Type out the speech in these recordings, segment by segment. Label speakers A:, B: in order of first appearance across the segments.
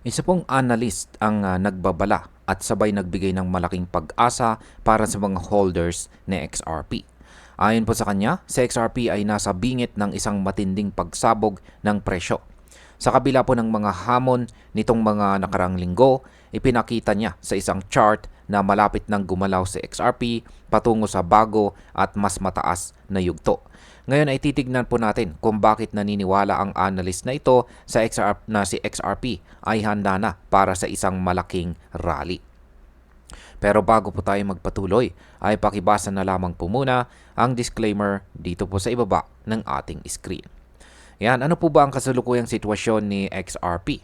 A: Isa pong analyst ang nagbabala at sabay nagbigay ng malaking pag-asa para sa mga holders ni XRP. Ayon po sa kanya, si XRP ay nasa bingit ng isang matinding pagsabog ng presyo. Sa kabila po ng mga hamon nitong mga nakarang linggo, ipinakita niya sa isang chart na malapit nang gumalaw si XRP patungo sa bago at mas mataas na yugto. Ngayon ay titignan po natin kung bakit naniniwala ang analyst na ito sa si XRP ay handa na para sa isang malaking rally. Pero bago po tayo magpatuloy, ay pakibasa na lamang po muna ang disclaimer dito po sa ibaba ng ating screen. Yan, ano po ba ang kasalukuyang sitwasyon ni XRP?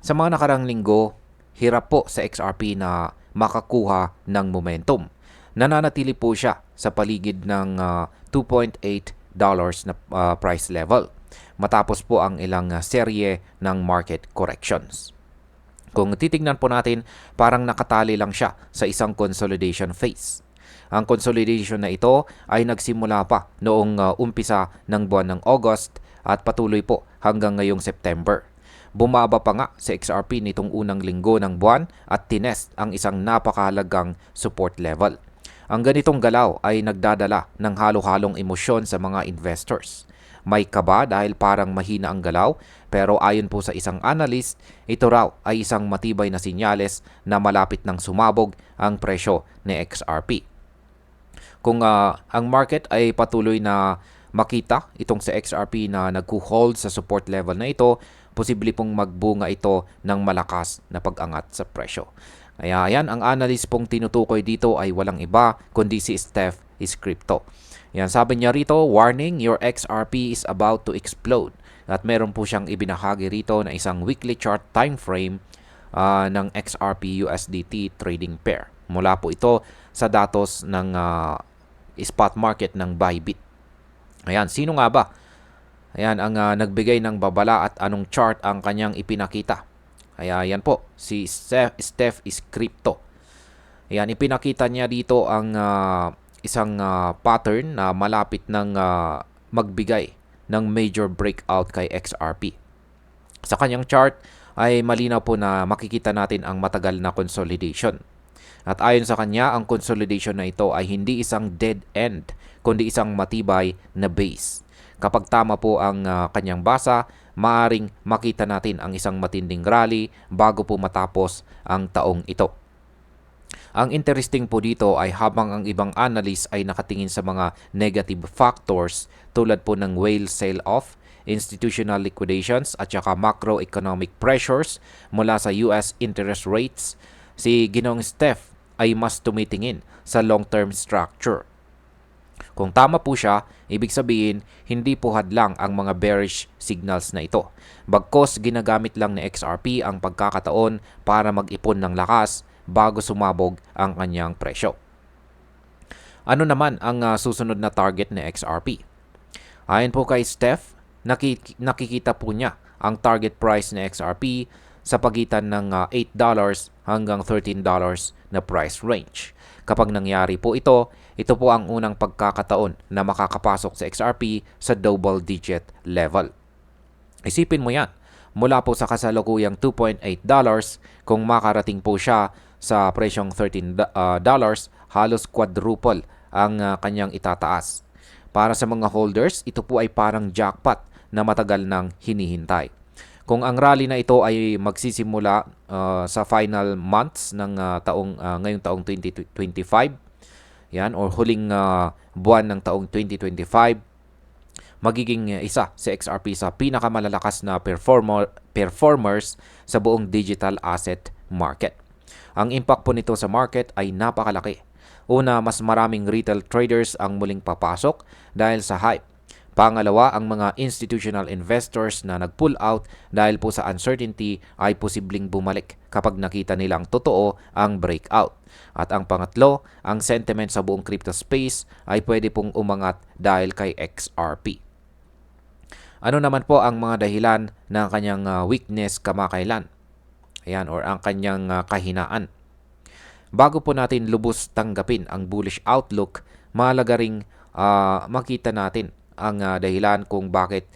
A: Sa mga nakarang linggo, hirap po sa XRP na makakuha ng momentum. Nananatili po siya sa paligid ng $2.8 na price level matapos po ang ilang serye ng market corrections. Kung titignan po natin, parang nakatali lang siya sa isang consolidation phase. Ang consolidation na ito ay nagsimula pa noong umpisa ng buwan ng August at patuloy po hanggang ngayong September. Bumaba pa nga sa XRP nitong unang linggo ng buwan at tinest ang isang napakahalagang support level. Ang ganitong galaw ay nagdadala ng halo-halong emosyon sa mga investors. May kaba dahil parang mahina ang galaw, pero ayon po sa isang analyst, ito raw ay isang matibay na sinyales na malapit ng sumabog ang presyo ni XRP. Kung ang market ay patuloy na makita itong sa XRP na nagko-hold sa support level na ito, posible pong magbunga ito ng malakas na pag-angat sa presyo. Kaya yan, ang analyst pong tinutukoy dito ay walang iba kundi si Steph is Crypto. Yan, sabi niya rito, warning, your XRP is about to explode. At meron po siyang ibinahagi rito na isang weekly chart time frame ng XRP USDT trading pair. Mula po ito sa datos ng spot market ng Bybit. Ayan, sino nga ba? Ayan, ang nagbigay ng babala at anong chart ang kanyang ipinakita. Kaya yan po, si Steph is Crypto. Ayan, ipinakita niya dito ang isang pattern na malapit ng magbigay ng major breakout kay XRP. Sa kanyang chart ay malinaw po na makikita natin ang matagal na consolidation. At ayon sa kanya, ang consolidation na ito ay hindi isang dead end, kundi isang matibay na base. Kapag tama po ang kanyang basa, maaring makita natin ang isang matinding rally bago po matapos ang taong ito. Ang interesting po dito ay habang ang ibang analysts ay nakatingin sa mga negative factors tulad po ng whale sell-off, institutional liquidations at saka macroeconomic pressures mula sa US interest rates, si Ginong Steph ay mas tumitingin sa long-term structure. Kung tama po siya, ibig sabihin, hindi po hadlang ang mga bearish signals na ito. Bagkos ginagamit lang ni XRP ang pagkakataon para mag-ipon ng lakas bago sumabog ang kanyang presyo. Ano naman ang susunod na target ni XRP? Ayon po kay Steph, nakikita po niya ang target price ni XRP sa pagitan ng $8 hanggang $13 na price range. Kapag nangyari po ito po ang unang pagkakataon na makakapasok sa XRP sa double digit level. Isipin mo yan, mula po sa kasalukuyang $2.8, kung makarating po siya sa presyong $13, halos quadruple ang kanyang itataas. Para sa mga holders, ito po ay parang jackpot na matagal nang hinihintay. Kung ang rally na ito ay magsisimula sa final months ng ngayong taong 2025, yan, or huling buwan ng taong 2025, magiging isa si XRP sa pinakamalalakas na performers sa buong digital asset market. Ang impact po nito sa market ay napakalaki. Una, mas maraming retail traders ang muling papasok dahil sa hype. Pangalawa, ang mga institutional investors na nag-pull out dahil po sa uncertainty ay posibleng bumalik kapag nakita nilang totoo ang breakout. At ang pangatlo, ang sentiment sa buong crypto space ay pwede pong umangat dahil kay XRP. Ano naman po ang mga dahilan ng kanyang weakness kamakailan? Ayan, or ang kanyang kahinaan. Bago po natin lubos tanggapin ang bullish outlook, mahalaga ring makita natin ang dahilan kung bakit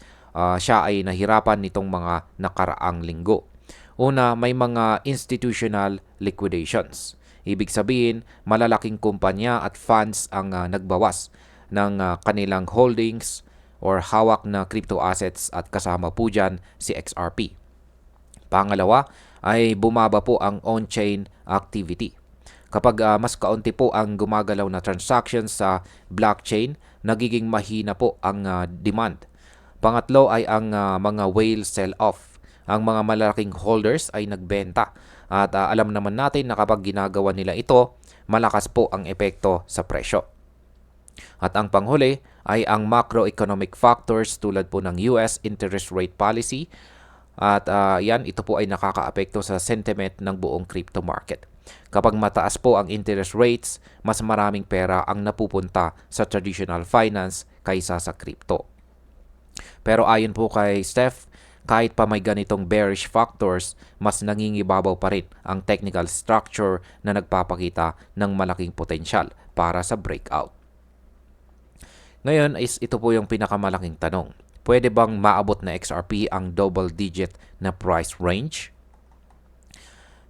A: siya ay nahirapan nitong mga nakaraang linggo. Una, may mga institutional liquidations. Ibig sabihin, malalaking kumpanya at funds ang nagbawas ng kanilang holdings or hawak na crypto assets at kasama po dyan si XRP. Pangalawa ay bumaba po ang on-chain activity. Kapag mas kaunti po ang gumagalaw na transactions sa blockchain, nagiging mahina po ang demand. Pangatlo ay ang mga whale sell-off. Ang mga malalaking holders ay nagbenta. At alam naman natin na kapag ginagawa nila ito, malakas po ang epekto sa presyo. At ang panghuli ay ang macroeconomic factors tulad po ng US interest rate policy. At ito po ay nakakaapekto sa sentiment ng buong crypto market. Kapag mataas po ang interest rates, mas maraming pera ang napupunta sa traditional finance kaysa sa crypto. Pero ayon po kay Steph, kahit pa may ganitong bearish factors, mas nangingibabaw pa rin ang technical structure na nagpapakita ng malaking potensyal para sa breakout. Ngayon ito po yung pinakamalaking tanong. Pwede bang maabot na XRP ang double digit na price range?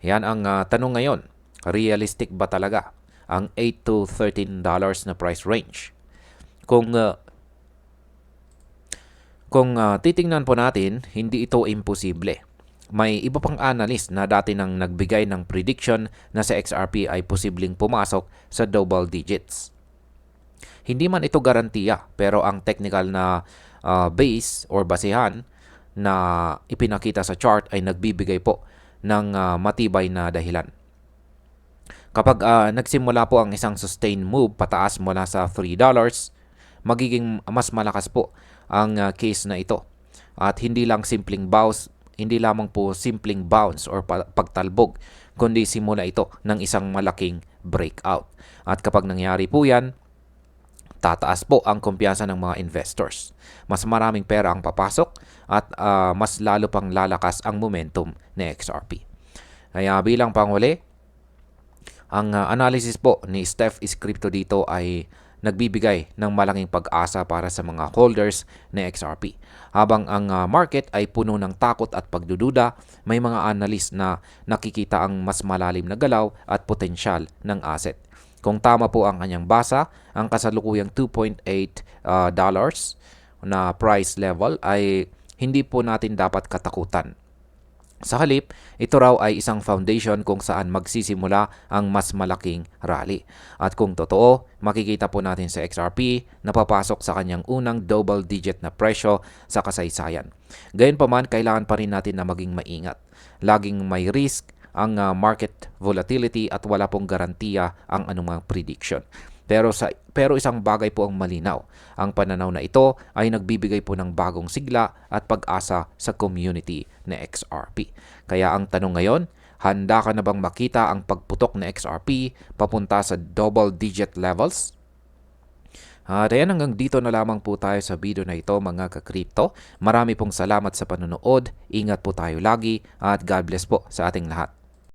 A: Yan ang tanong ngayon. Realistic ba talaga ang $8 to $13 na price range? Kung titingnan po natin, hindi ito imposible. May iba pang analyst na dati nang nagbigay ng prediction na sa XRP ay posibleng pumasok sa double digits. Hindi man ito garantiya, pero ang technical na base or basihan na ipinakita sa chart ay nagbibigay po ng matibay na dahilan. Kapag nagsimula po ang isang sustained move pataas mula sa $3, magiging mas malakas po ang case na ito. At hindi lamang po simpleng bounce or pagtalbog, kundi simula ito ng isang malaking breakout. At kapag nangyari po yan, tataas po ang kumpiyansa ng mga investors. Mas maraming pera ang papasok at mas lalo pang lalakas ang momentum ni XRP. Kaya bilang panghuli, ang analysis po ni Steph is Crypto dito ay nagbibigay ng malaking pag-asa para sa mga holders ni XRP. Habang ang market ay puno ng takot at pagdududa, may mga analyst na nakikita ang mas malalim na galaw at potensyal ng asset. Kung tama po ang kanyang basa, ang kasalukuyang $2.8 na price level ay hindi po natin dapat katakutan. Sa halip, ito raw ay isang foundation kung saan magsisimula ang mas malaking rally. At kung totoo, makikita po natin sa XRP na papasok sa kanyang unang double digit na presyo sa kasaysayan. Gayunpaman, kailangan pa rin natin na maging maingat. Laging may risk ang market volatility at wala pong garantiya ang anumang prediction. Pero isang bagay po ang malinaw. Ang pananaw na ito ay nagbibigay po ng bagong sigla at pag-asa sa community na XRP. Kaya ang tanong ngayon, handa ka na bang makita ang pagputok na XRP papunta sa double digit levels? At ayan, hanggang dito na lamang po tayo sa video na ito mga ka-crypto. Marami pong salamat sa panonood. Ingat po tayo lagi at God bless po sa ating lahat.